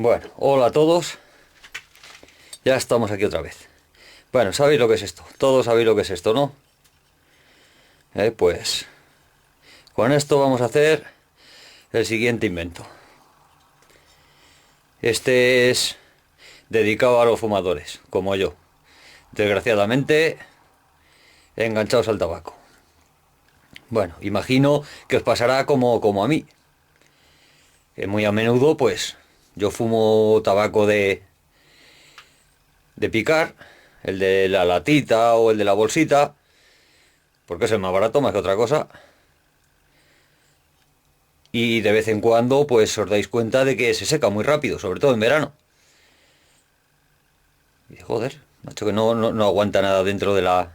Bueno, hola a todos. Ya estamos aquí otra vez. Bueno, sabéis lo que es esto. Todos sabéis lo que es esto, ¿no? Pues con esto vamos a hacer el siguiente invento. Este es dedicado a los fumadores, como yo. Desgraciadamente, enganchados al tabaco. Bueno, imagino que os pasará como a mí. Que muy a menudo, pues, yo fumo tabaco de picar, el de la latita o el de la bolsita, porque es el más barato, más que otra cosa. Y de vez en cuando, pues os dais cuenta de que se seca muy rápido, sobre todo en verano. Y joder, macho, que no aguanta nada dentro de la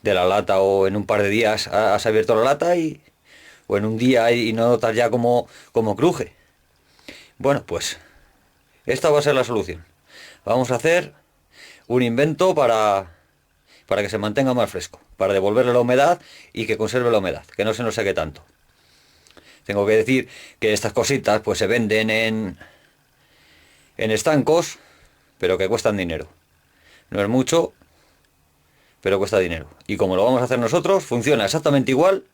lata, o en un par de días has abierto la lata o en un día y no notas ya como cruje. Bueno, pues esta va a ser la solución. Vamos a hacer un invento para que se mantenga más fresco, para devolverle la humedad y que conserve la humedad, que no se nos seque tanto. Tengo que decir que estas cositas pues se venden en estancos, pero que cuestan dinero. No es mucho, pero cuesta dinero. Y como lo vamos a hacer nosotros, funciona exactamente igual,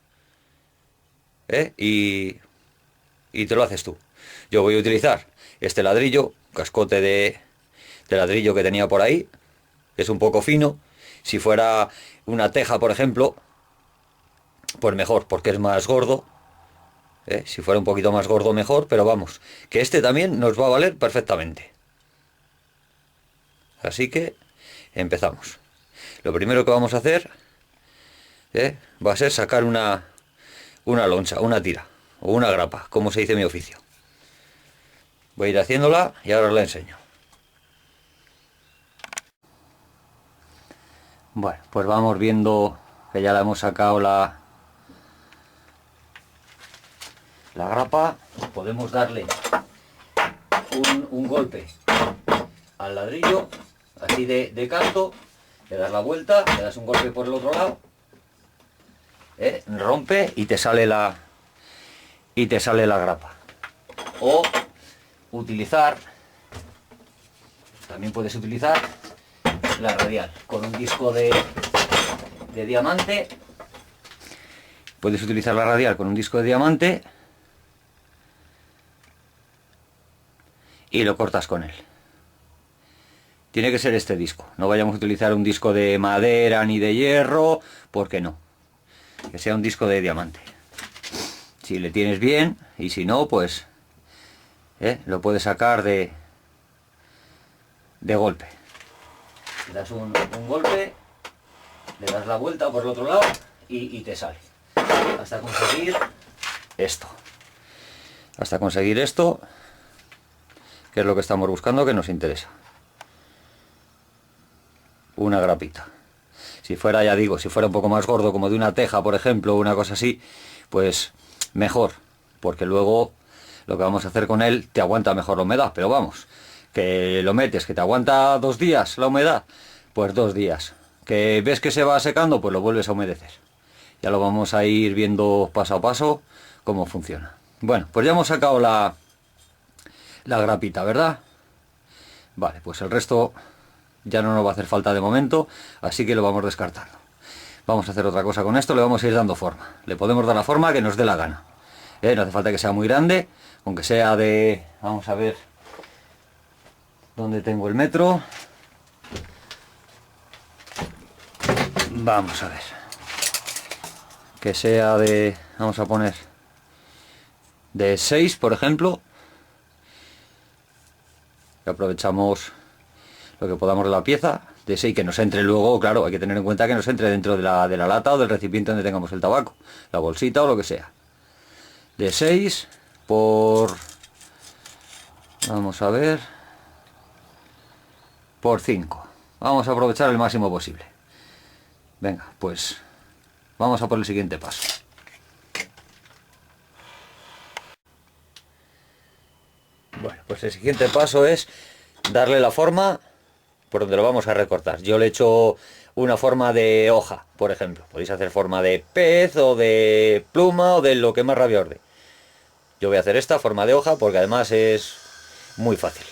¿eh? Y te lo haces tú. Yo voy a utilizar este ladrillo, cascote de ladrillo que tenía por ahí, que es un poco fino. Si fuera una teja, por ejemplo, pues mejor, porque es más gordo. Si fuera un poquito más gordo, mejor, pero vamos, que este también nos va a valer perfectamente. Así que empezamos. Lo primero que vamos a hacer va a ser sacar una loncha, una tira, o una grapa, como se dice en mi oficio. Voy a ir haciéndola y ahora os la enseño. Bueno, pues vamos viendo que ya la hemos sacado la grapa. Podemos darle un golpe al ladrillo, así de canto, le das la vuelta, le das un golpe por el otro lado, rompe y te sale la grapa. O utilizar, también puedes utilizar la radial con un disco de diamante. Puedes utilizar la radial con un disco de diamante y lo cortas con él. Tiene que ser este disco, no vayamos a utilizar un disco de madera ni de hierro, porque no, que sea un disco de diamante. Si le tienes bien, y si no, pues lo puedes sacar de golpe. Le das un golpe, le das la vuelta por el otro lado y te sale. Hasta conseguir esto. Hasta conseguir esto, que es lo que estamos buscando, que nos interesa. Una grapita. Si fuera, ya digo, si fuera un poco más gordo, como de una teja, por ejemplo, o una cosa así, pues mejor, porque luego lo que vamos a hacer con él te aguanta mejor la humedad. Pero vamos, que lo metes, que te aguanta 2 días la humedad, pues 2 días. Que ves que se va secando, pues lo vuelves a humedecer. Ya lo vamos a ir viendo paso a paso cómo funciona. Bueno, pues ya hemos sacado la grapita, ¿verdad? Vale, pues el resto ya no nos va a hacer falta de momento, así que lo vamos descartando. Vamos a hacer otra cosa con esto, le vamos a ir dando forma. Le podemos dar la forma que nos dé la gana. No hace falta que sea muy grande, aunque sea de... Vamos a ver dónde tengo el metro. Vamos a ver. Que sea de... Vamos a poner de 6, por ejemplo. Y aprovechamos lo que podamos de la pieza, de 6, que nos entre luego, claro, hay que tener en cuenta que nos entre dentro de la lata o del recipiente donde tengamos el tabaco, la bolsita o lo que sea. De 6 por... Vamos a ver... por 5. Vamos a aprovechar el máximo posible. Venga, pues vamos a por el siguiente paso. Bueno, pues el siguiente paso es darle la forma por donde lo vamos a recortar. Yo le he hecho una forma de hoja, por ejemplo. Podéis hacer forma de pez o de pluma o de lo que más rabia os dé. Yo voy a hacer esta forma de hoja porque además es muy fácil.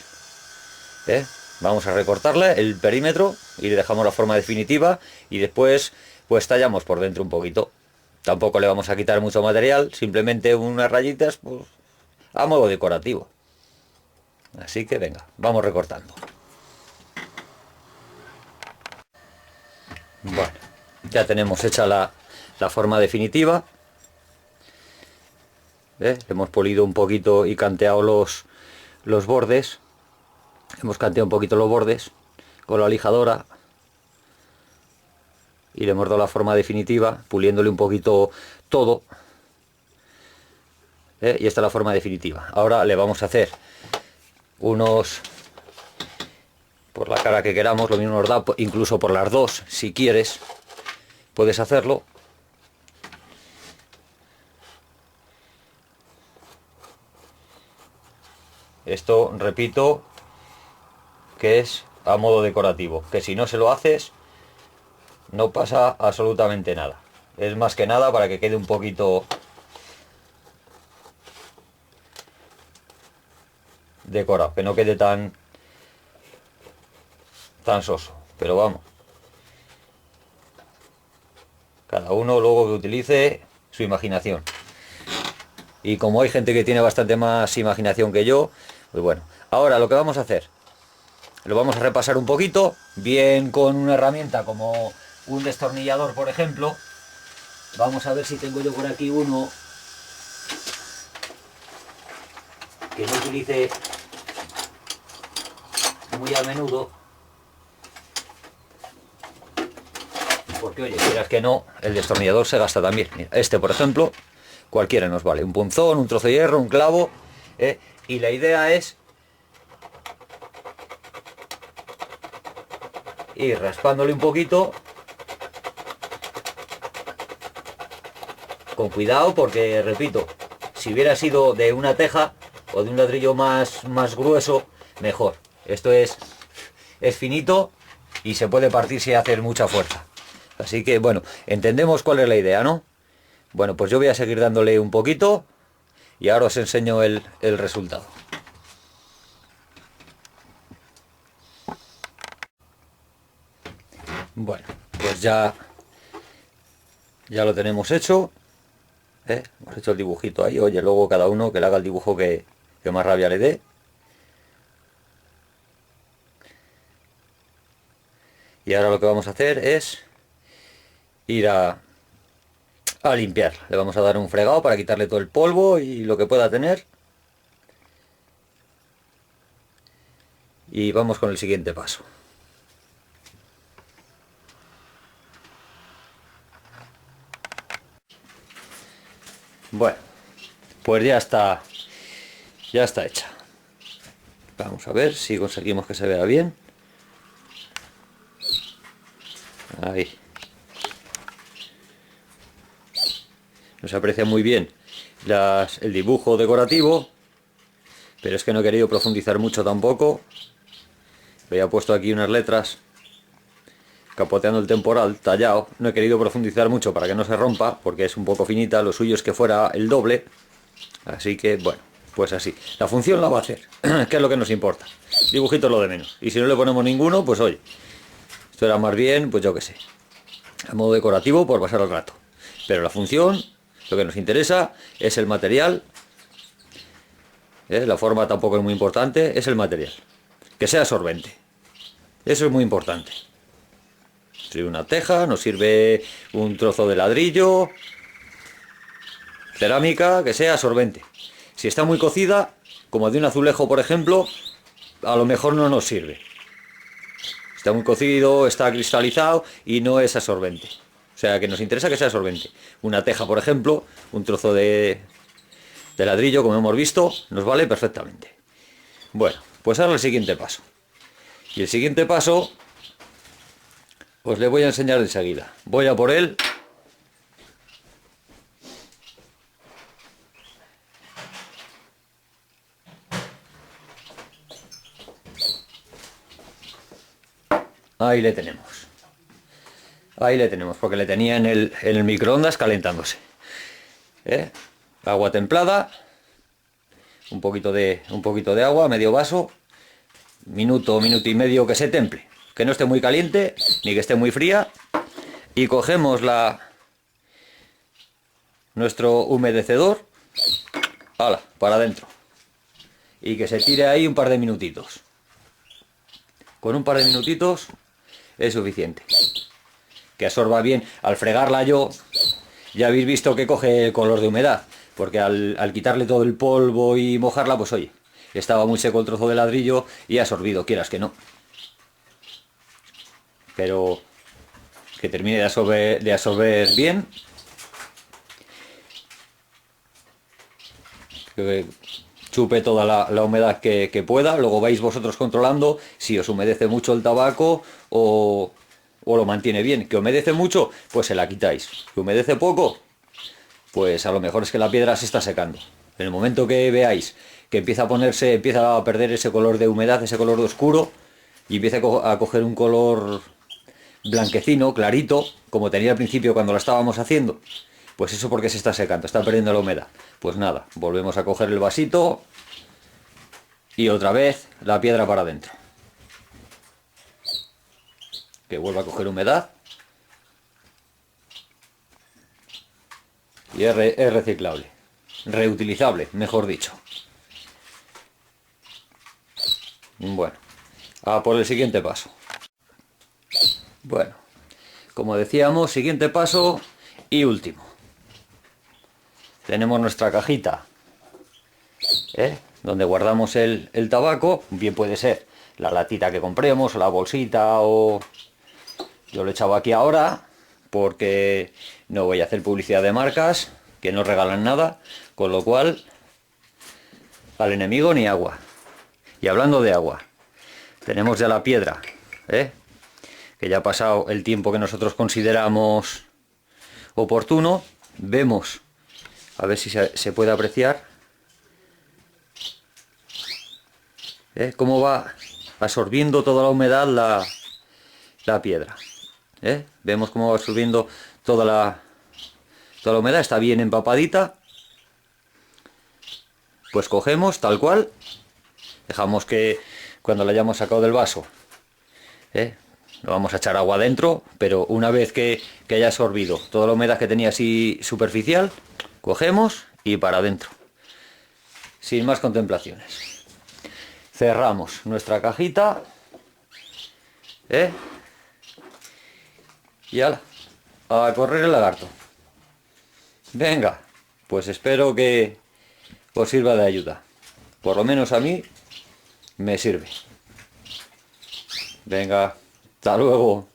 ¿eh? Vamos a recortarle el perímetro y le dejamos la forma definitiva y después pues tallamos por dentro un poquito. Tampoco le vamos a quitar mucho material, simplemente unas rayitas pues, a modo decorativo. Así que venga, vamos recortando. Bueno, ya tenemos hecha la forma definitiva. Le hemos polido un poquito y canteado los bordes. Hemos canteado un poquito los bordes con la lijadora y le hemos dado la forma definitiva, puliéndole un poquito todo. Y esta es la forma definitiva. Ahora le vamos a hacer unos por la cara que queramos, lo mismo nos da incluso por las dos, si quieres puedes hacerlo. Esto, repito, que es a modo decorativo, que si no se lo haces no pasa absolutamente nada. Es más que nada para que quede un poquito decorado, que no quede tan soso. Pero vamos, cada uno luego que utilice su imaginación. Y como hay gente que tiene bastante más imaginación que yo, pues bueno. Ahora lo que vamos a hacer, lo vamos a repasar un poquito, bien con una herramienta como un destornillador, por ejemplo. Vamos a ver si tengo yo por aquí uno que no utilice muy a menudo, porque oye, quieras que no, el destornillador se gasta también. Mira, este por ejemplo, cualquiera nos vale, un punzón, un trozo de hierro, un clavo, y la idea es ir raspándole un poquito con cuidado, porque repito, si hubiera sido de una teja o de un ladrillo más grueso, mejor. Esto es finito y se puede partir sin hacer mucha fuerza. Así que bueno, entendemos cuál es la idea, ¿no? Bueno, pues yo voy a seguir dándole un poquito y ahora os enseño el resultado. Bueno, pues ya lo tenemos hecho. Hemos hecho el dibujito ahí. Oye, luego cada uno que le haga el dibujo que más rabia le dé. Y ahora lo que vamos a hacer es ir a limpiar. Le vamos a dar un fregado para quitarle todo el polvo y lo que pueda tener. Y vamos con el siguiente paso. Bueno, pues ya está hecha. Vamos a ver si conseguimos que se vea bien. Ahí. No se aprecia muy bien el dibujo decorativo, pero es que no he querido profundizar mucho tampoco. Había puesto aquí unas letras capoteando el temporal, tallado. No he querido profundizar mucho para que no se rompa, porque es un poco finita. Lo suyo es que fuera el doble. Así que, bueno, pues así. La función la va a hacer, que es lo que nos importa. Dibujito es lo de menos. Y si no le ponemos ninguno, pues oye, esto era más bien, pues yo qué sé, a modo decorativo por pasar el rato. Pero la función, lo que nos interesa es el material. La forma tampoco es muy importante, es el material. Que sea absorbente. Eso es muy importante. Sirve una teja, nos sirve un trozo de ladrillo, cerámica, que sea absorbente. Si está muy cocida, como de un azulejo por ejemplo, a lo mejor no nos sirve. Está muy cocido, está cristalizado y no es absorbente. O sea que nos interesa que sea absorbente. Una teja por ejemplo, un trozo de ladrillo, como hemos visto, nos vale perfectamente. Bueno, pues ahora el siguiente paso. Y el siguiente paso os le voy a enseñar enseguida. Voy a por él. Ahí le tenemos. Ahí le tenemos, porque le tenía en el microondas calentándose. Agua templada. Un poquito de agua, medio vaso. minuto, minuto y medio que se temple. Que no esté muy caliente, ni que esté muy fría. Y cogemos nuestro humedecedor, ¡hala!, para adentro. Y que se tire ahí un par de minutitos. Con un par de minutitos es suficiente. Que absorba bien. Al fregarla yo, ya habéis visto que coge el color de humedad. Porque al quitarle todo el polvo y mojarla, pues oye, estaba muy seco el trozo de ladrillo y ha absorbido, quieras que no. Pero que termine de absorber bien. Que chupe toda la humedad que pueda. Luego vais vosotros controlando si os humedece mucho el tabaco o lo mantiene bien. Que humedece mucho, pues se la quitáis. Que humedece poco, pues a lo mejor es que la piedra se está secando. En el momento que veáis que empieza a perder ese color de humedad, ese color de oscuro, y empieza a coger un color blanquecino, clarito, como tenía al principio cuando lo estábamos haciendo, pues eso porque se está secando, está perdiendo la humedad. Pues nada, volvemos a coger el vasito y otra vez la piedra para adentro. Que vuelva a coger humedad. Y es reciclable, reutilizable, mejor dicho. Bueno, a por el siguiente paso. Bueno, como decíamos, siguiente paso y último. Tenemos nuestra cajita, donde guardamos el tabaco. Bien puede ser la latita que compremos, o la bolsita, o... Yo lo he echado aquí ahora porque no voy a hacer publicidad de marcas que no regalan nada, con lo cual al enemigo ni agua. Y hablando de agua, tenemos ya la piedra, que ya ha pasado el tiempo que nosotros consideramos oportuno. Vemos, a ver si se puede apreciar, cómo va absorbiendo toda la humedad la piedra. Vemos cómo va absorbiendo toda la humedad, está bien empapadita. Pues cogemos tal cual, dejamos que cuando la hayamos sacado del vaso, lo vamos a echar agua dentro, pero una vez que haya absorbido toda la humedad que tenía así superficial, cogemos y para adentro, sin más contemplaciones. Cerramos nuestra cajita, y ala, a correr el lagarto. Venga, pues espero que os sirva de ayuda. Por lo menos a mí me sirve. Venga, hasta luego.